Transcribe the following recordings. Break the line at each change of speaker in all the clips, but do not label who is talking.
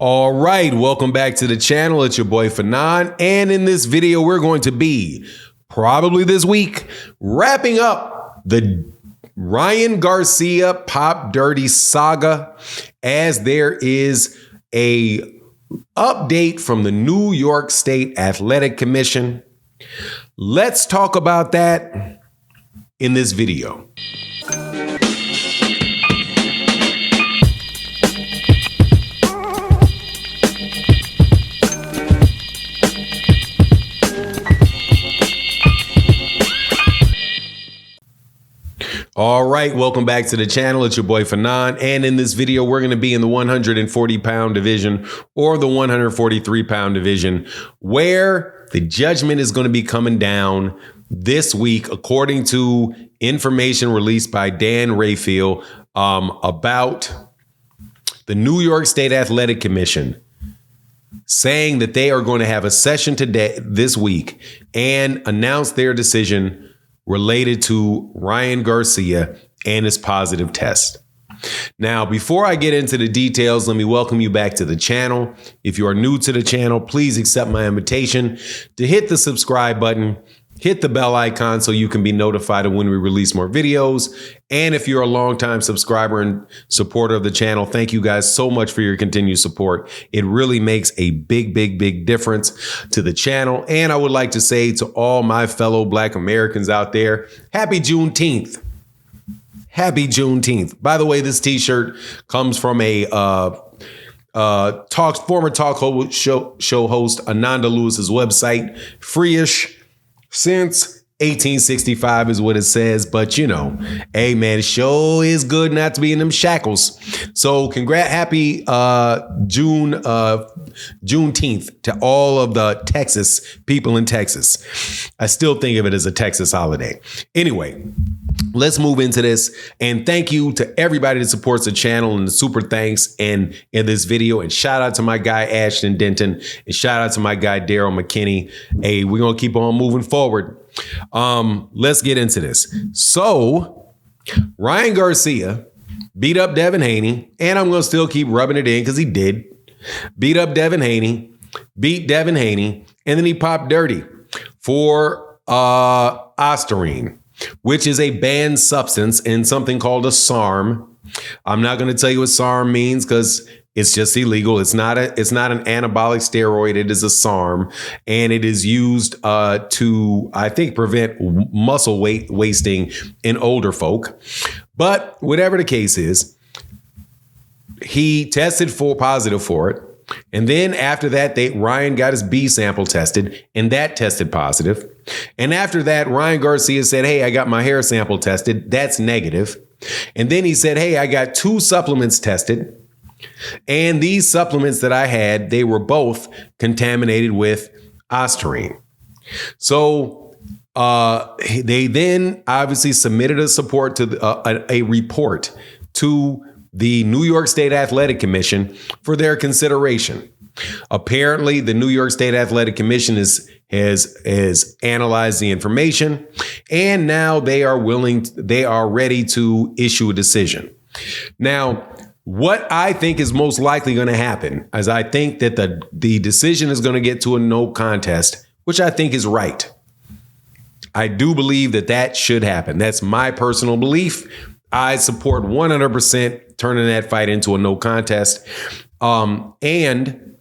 All right, welcome back to the channel. It's your boy Fanon, and in this video, we're going to be, probably this week, wrapping up the Ryan Garcia Pop Dirty saga, as there is a update from the New York State Athletic Commission. Let's talk about that in this video. All right, welcome back to the channel. It's your boy Fanon, and in this video, we're going to be in the 140-pound division or the 143-pound division, where the judgment is going to be coming down this week, according to information released by Dan Rayfield about the New York State Athletic Commission, saying that they are going to have a session this week and announce their decision related to Ryan Garcia and his positive test. Now, before I get into the details, let me welcome you back to the channel. If you are new to the channel, please accept my invitation to hit the subscribe button, hit the bell icon so you can be notified of when we release more videos. And if you're a longtime subscriber and supporter of the channel, thank you guys so much for your continued support. It really makes a big difference to the channel. And I would like to say to all my fellow Black Americans out there, happy Juneteenth. Happy Juneteenth. By the way, this t-shirt comes from a former talk show host Ananda Lewis's website, Free-ish since 1865 is what it says, but you know, hey man, it sure is good not to be in them shackles. So happy Juneteenth to all of the Texas people in Texas. I still think of it as a Texas holiday. Anyway, let's move into this, and thank you to everybody that supports the channel, and the super thanks in this video, and shout out to my guy Ashton Denton, and shout out to my guy Daryl McKinney. Hey, we're gonna keep on moving forward. Let's get into this. So Ryan Garcia beat up Devin Haney, and I'm gonna still keep rubbing it in because he did beat up Devin Haney, beat Devin Haney, and then he popped dirty for Ostarine, which is a banned substance in something called a SARM. I'm not going to tell you what SARM means because it's just illegal. It's not an anabolic steroid. It is a SARM, and it is used to, I think, prevent muscle wasting in older folk. But whatever the case is, he tested positive for it. And then after that, Ryan got his B sample tested, and that tested positive. And after that, Ryan Garcia said, hey, I got my hair sample tested. That's negative. And then he said, hey, I got 2 supplements tested. And these supplements that I had, they were both contaminated with Ostarine. So they then obviously submitted a report to the New York State Athletic Commission for their consideration. Apparently, the New York State Athletic Commission has analyzed the information, and now they are ready to issue a decision. Now, what I think is most likely going to happen is I think that the decision is going to get to a no contest, which I think is right. I do believe that should happen. That's my personal belief. I support 100% turning that fight into a no contest. And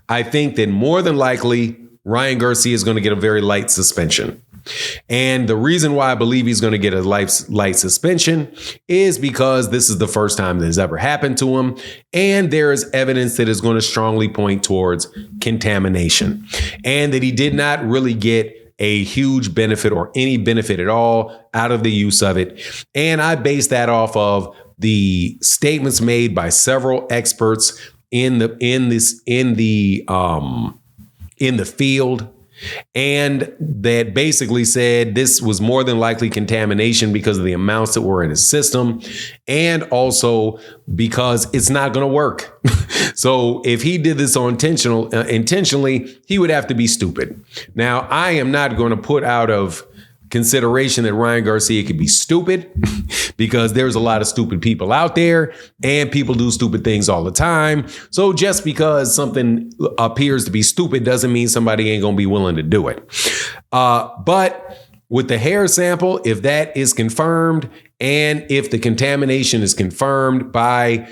I think that more than likely, Ryan Garcia is going to get a very light suspension. And the reason why I believe he's going to get a light suspension is because this is the first time that has ever happened to him. And there is evidence that is going to strongly point towards contamination, and that he did not really get a huge benefit or any benefit at all out of the use of it. And I base that off of the statements made by several experts in the field, and that basically said this was more than likely contamination because of the amounts that were in his system, and also because it's not going to work. So if he did this intentionally, he would have to be stupid. Now, I am not going to put out of consideration that Ryan Garcia could be stupid because there's a lot of stupid people out there and people do stupid things all the time. So just because something appears to be stupid doesn't mean somebody ain't going to be willing to do it. But with the hair sample, if that is confirmed and if the contamination is confirmed by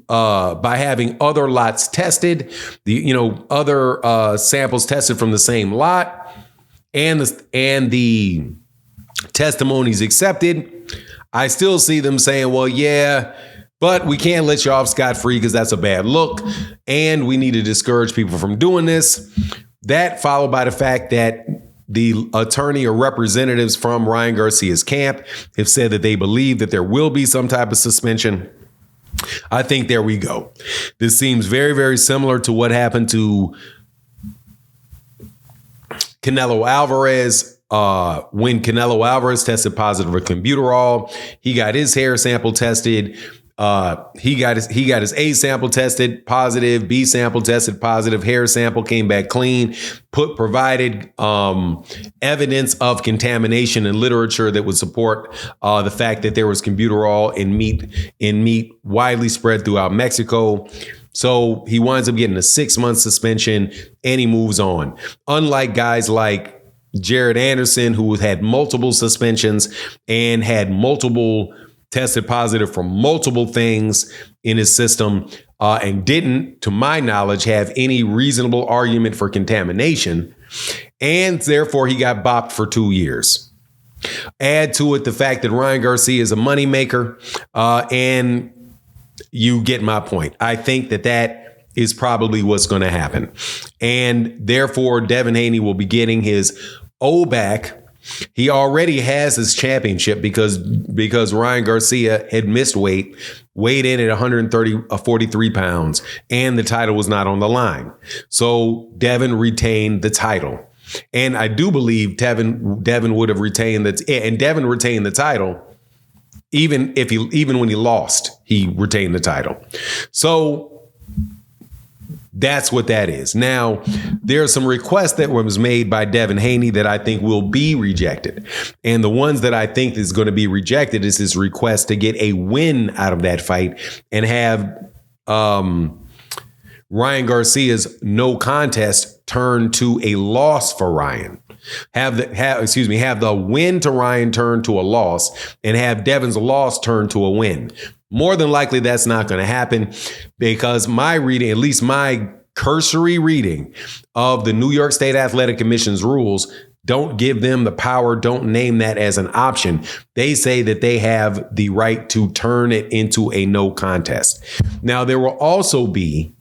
by having other lots tested, other samples tested from the same lot, and the testimonies accepted, I still see them saying, well, yeah, but we can't let you off scot-free because that's a bad look, and we need to discourage people from doing this. That followed by the fact that the attorney or representatives from Ryan Garcia's camp have said that they believe that there will be some type of suspension. I think there we go. This seems very, very similar to what happened to Canelo Alvarez. When Canelo Alvarez tested positive for clenbuterol, he got his hair sample tested. He got his A sample tested positive, B sample tested positive, hair sample came back clean, provided evidence of contamination in literature that would support the fact that there was clenbuterol in meat widely spread throughout Mexico. So he winds up getting a 6-month suspension and he moves on. Unlike guys like Jared Anderson, who had multiple suspensions and had tested positive for multiple things in his system and didn't, to my knowledge, have any reasonable argument for contamination. And therefore, he got bopped for 2 years. Add to it the fact that Ryan Garcia is a moneymaker, and you get my point. I think that is probably what's going to happen. And therefore, Devin Haney will be getting his O back. He already has his championship because Ryan Garcia had missed weight, weighed in at 43 pounds, and the title was not on the line. So Devin retained the title. And I do believe Devin would have retained Devin retained the title even when he lost, he retained the title. So that's what that is. Now, there are some requests that was made by Devin Haney that I think will be rejected. And the ones that I think is going to be rejected is his request to get a win out of that fight and have Ryan Garcia's no contest turn to a loss for Ryan. Have the win to Ryan turn to a loss and have Devin's loss turn to a win. More than likely, that's not going to happen because my reading, at least my cursory reading of the New York State Athletic Commission's rules, don't give them the power, don't name that as an option. They say that they have the right to turn it into a no contest. Now, there will also be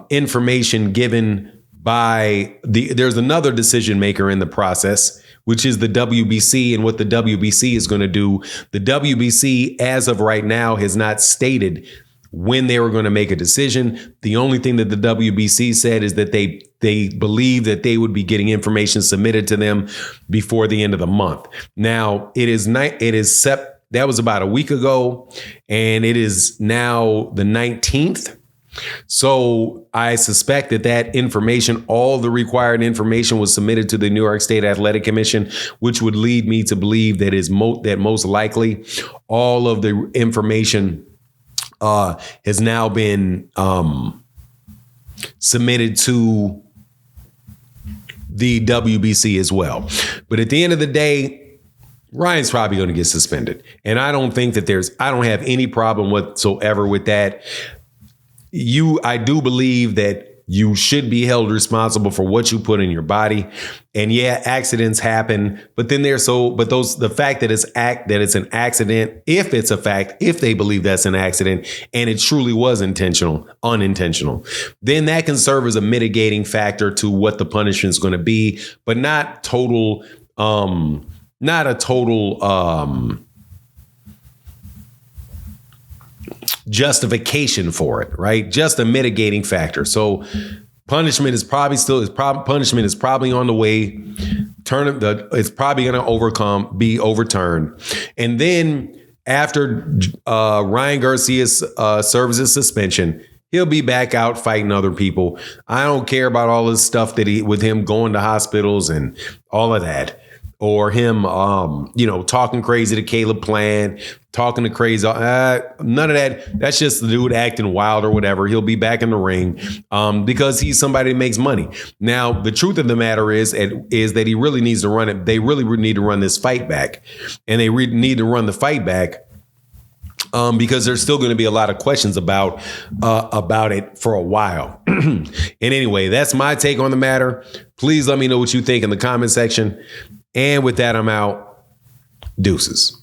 information given by there's another decision maker in the process, which is the WBC, and what the WBC is going to do. The WBC, as of right now, has not stated when they were going to make a decision. The only thing that the WBC said is that they believe that they would be getting information submitted to them before the end of the month. Now, that was about a week ago, and it is now the 19th. So I suspect that information, all the required information, was submitted to the New York State Athletic Commission, which would lead me to believe that most likely all of the information has now been submitted to the WBC as well. But at the end of the day, Ryan's probably going to get suspended. And I don't think that I don't have any problem whatsoever with that. I do believe that you should be held responsible for what you put in your body. And yeah, accidents happen, but then the fact that it's an accident, if they believe that's an accident and it truly was unintentional, then that can serve as a mitigating factor to what the punishment is going to be, but not a total justification for it, right? Just a mitigating factor. So punishment is probably on the way. It's probably going to be overturned. And then after Ryan Garcia serves his suspension, he'll be back out fighting other people. I don't care about all this stuff with him going to hospitals and all of that. Or him, talking crazy to Caleb Plant, talking to crazy. None of that. That's just the dude acting wild or whatever. He'll be back in the ring because he's somebody that makes money. Now, the truth of the matter is that he really needs to run it. They really need to run this fight back. And they need to run the fight back because there's still going to be a lot of questions about it for a while. And anyway, that's my take on the matter. Please let me know what you think in the comment section. And with that, I'm out. Deuces.